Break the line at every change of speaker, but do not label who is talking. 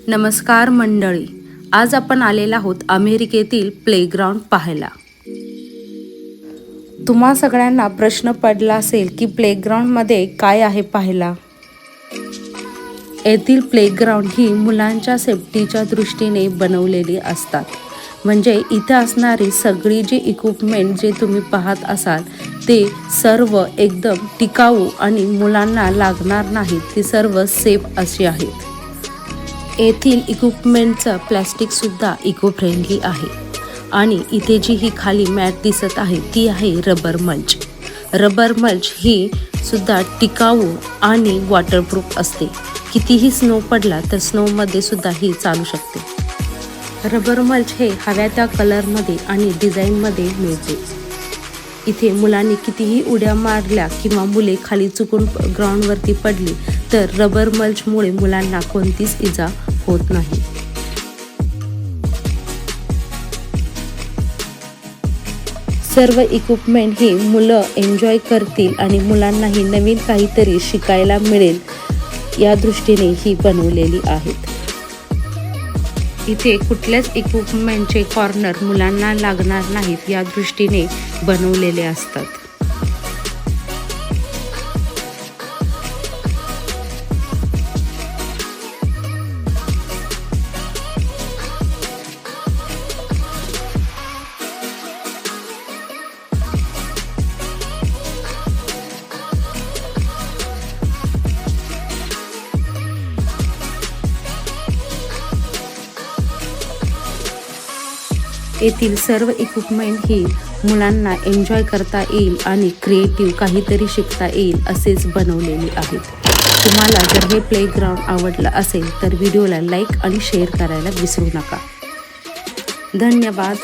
नमस्कार मंडळी, आज आपण आलेलो आहोत अमेरिकेतील प्लेग्राऊंड पाहायला। तुम्हा सगळ्यांना प्रश्न पडला असेल की प्लेग्राऊंडमध्ये काय आहे पाहायला। येथील प्लेग्राऊंड ही मुलांच्या सेफ्टीच्या दृष्टीने बनवलेली असतात। म्हणजे इथे असणारी सगळी जी इक्विपमेंट जे तुम्ही पाहत असाल ते सर्व एकदम टिकाऊ आणि मुलांना लागणार नाहीत, ती सर्व सेफ अशी आहेत। येथील इक्विपमेंटचं प्लॅस्टिकसुद्धा इको फ्रेंडली आहे आणि इथे जी ही खाली मॅट दिसत आहे ती आहे रबर मल्च। रबर मल्च ही सुद्धा टिकाऊ आणि वॉटरप्रूफ असते। कितीही स्नो पडला तर स्नोमध्ये सुद्धा ही चालू शकते। रबर मल्च हे हव्या त्या कलरमध्ये आणि डिझाईनमध्ये मिळते। इथे मुलांनी कितीही उड्या मारल्या किंवा मुले खाली चुकून ग्राउंडवरती पडली तर रबर मल्चमुळे मुलांना कोणतीच इजा होत नाही। सर्व इक्विपमेंट ही मुलं एन्जॉय करतील आणि मुलांनाही नवीन काहीतरी शिकायला मिळेल या दृष्टीने ही बनवलेली आहेत। इथे कुठल्याच इक्विपमेंटचे कॉर्नर मुलांना लागणार नाहीत या दृष्टीने बनवलेले असतात। येथील सर्व इक्विपमेंट ही मुलांना एन्जॉय करता येईल आणि क्रिएटिव्ह काहीतरी शिकता येईल असेच बनवलेले आहेत। तुम्हाला जर हे प्लेग्राऊंड आवडलं असेल तर व्हिडिओला लाईक आणि शेअर करायला विसरू नका। धन्यवाद।